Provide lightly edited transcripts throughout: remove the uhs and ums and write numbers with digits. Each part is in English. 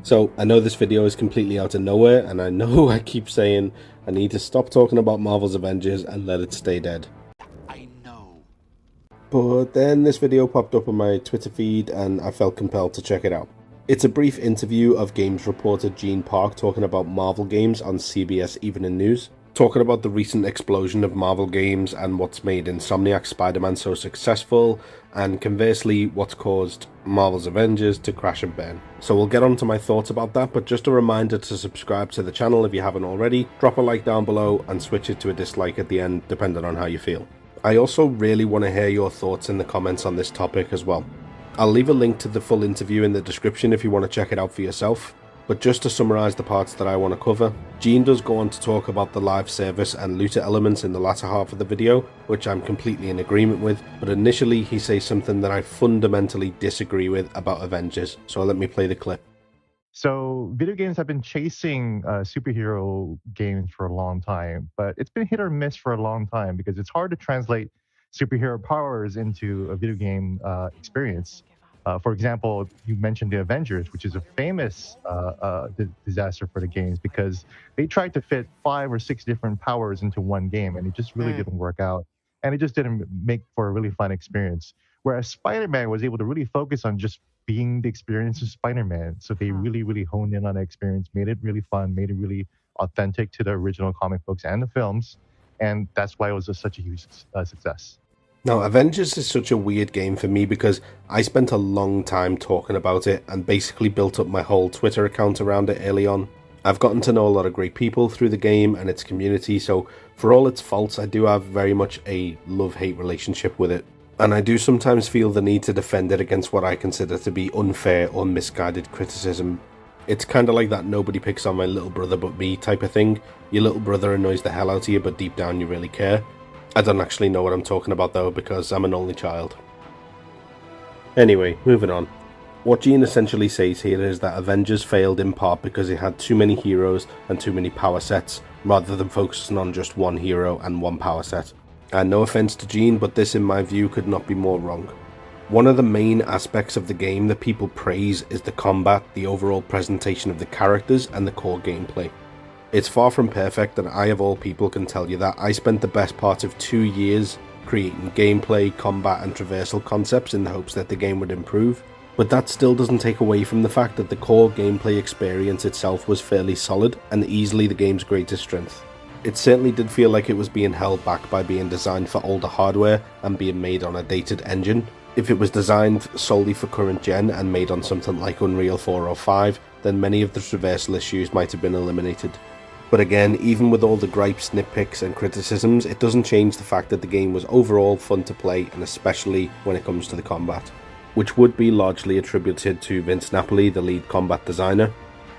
So I know this video is completely out of nowhere, and I know I keep saying I need to stop talking about Marvel's Avengers and let it stay dead. I know. But then this video popped up on my Twitter feed and I felt compelled to check it out. It's a brief interview of games reporter Gene Park talking about Marvel games on CBS Evening News, talking about the recent explosion of Marvel games and what's made Insomniac's Spider-Man so successful, and conversely what's caused Marvel's Avengers to crash and burn. So we'll get on to my thoughts about that, but just a reminder to subscribe to the channel if you haven't already, drop a like down below and switch it to a dislike at the end depending on how you feel. I also really want to hear your thoughts in the comments on this topic as well. I'll leave a link to the full interview in the description if you want to check it out for yourself. But just to summarise the parts that I want to cover, Gene does go on to talk about the live service and looter elements in the latter half of the video, which I'm completely in agreement with, but initially he says something that I fundamentally disagree with about Avengers, so let me play the clip. So video games have been chasing superhero games for a long time, but it's been hit or miss for a long time because it's hard to translate superhero powers into a video game experience. For example, you mentioned the Avengers, which is a famous disaster for the games because they tried to fit 5 or 6 different powers into one game, and it just really didn't work out. And it just didn't make for a really fun experience. Whereas Spider-Man was able to really focus on just being the experience of Spider-Man. So they really honed in on the experience, made it really fun, made it really authentic to the original comic books and the films. And that's why it was such a huge success. Now, Avengers is such a weird game for me because I spent a long time talking about it and basically built up my whole Twitter account around it early on. I've gotten to know a lot of great people through the game and its community, so for all its faults, I do have very much a love-hate relationship with it. And I do sometimes feel the need to defend it against what I consider to be unfair or misguided criticism. It's kind of like that nobody picks on my little brother but me type of thing. Your little brother annoys the hell out of you, but deep down you really care. I don't actually know what I'm talking about though, because I'm an only child. Anyway, moving on. What Gene essentially says here is that Avengers failed in part because it had too many heroes and too many power sets, rather than focusing on just one hero and one power set. And no offense to Gene, but this in my view could not be more wrong. One of the main aspects of the game that people praise is the combat, the overall presentation of the characters, and the core gameplay. It's far from perfect, and I of all people can tell you that I spent the best part of 2 years creating gameplay, combat and traversal concepts in the hopes that the game would improve, but that still doesn't take away from the fact that the core gameplay experience itself was fairly solid and easily the game's greatest strength. It certainly did feel like it was being held back by being designed for older hardware and being made on a dated engine. If it was designed solely for current gen and made on something like Unreal 4 or 5, then many of the traversal issues might have been eliminated. But again, even with all the gripes, nitpicks and criticisms, it doesn't change the fact that the game was overall fun to play, and especially when it comes to the combat, which would be largely attributed to Vince Napoli, the lead combat designer,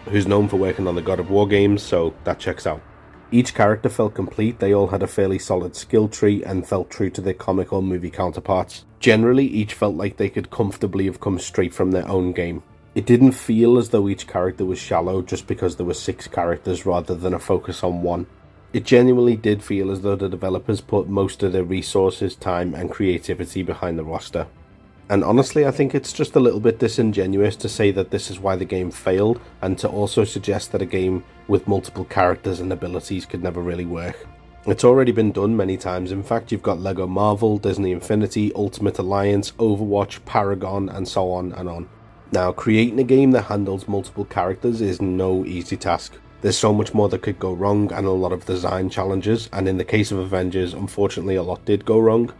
who's known for working on the God of War games, so that checks out. Each character felt complete, they all had a fairly solid skill tree and felt true to their comic or movie counterparts. Generally, each felt like they could comfortably have come straight from their own game. It didn't feel as though each character was shallow just because there were 6 characters rather than a focus on one. It genuinely did feel as though the developers put most of their resources, time and creativity behind the roster. And honestly, I think it's just a little bit disingenuous to say that this is why the game failed, and to also suggest that a game with multiple characters and abilities could never really work. It's already been done many times. In fact, you've got Lego Marvel, Disney Infinity, Ultimate Alliance, Overwatch, Paragon and so on and on. Now, creating a game that handles multiple characters is no easy task. There's so much more that could go wrong and a lot of design challenges, and in the case of Avengers, unfortunately a lot did go wrong.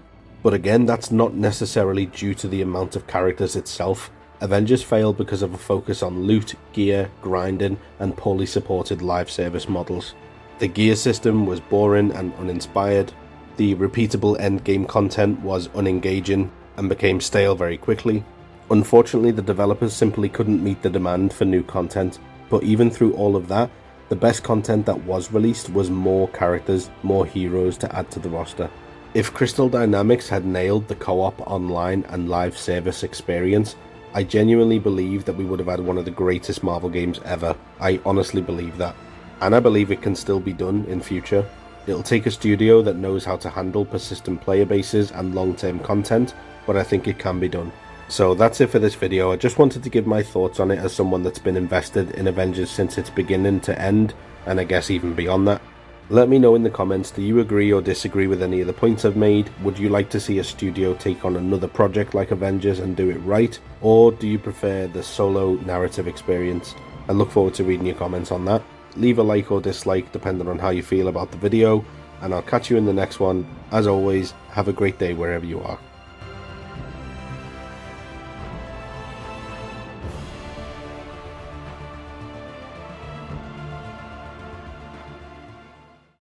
But again, that's not necessarily due to the amount of characters itself. Avengers failed because of a focus on loot, gear, grinding, and poorly supported live service models. The gear system was boring and uninspired. The repeatable endgame content was unengaging and became stale very quickly. Unfortunately, the developers simply couldn't meet the demand for new content, but even through all of that, the best content that was released was more characters, more heroes to add to the roster. If Crystal Dynamics had nailed the co-op, online and live service experience, I genuinely believe that we would have had one of the greatest Marvel games ever. I honestly believe that. And I believe it can still be done in future. It'll take a studio that knows how to handle persistent player bases and long-term content, but I think it can be done. So that's it for this video. I just wanted to give my thoughts on it as someone that's been invested in Avengers since its beginning to end, and I guess even beyond that. Let me know in the comments, do you agree or disagree with any of the points I've made? Would you like to see a studio take on another project like Avengers and do it right? Or do you prefer the solo narrative experience? I look forward to reading your comments on that. Leave a like or dislike depending on how you feel about the video, and I'll catch you in the next one. As always, have a great day wherever you are.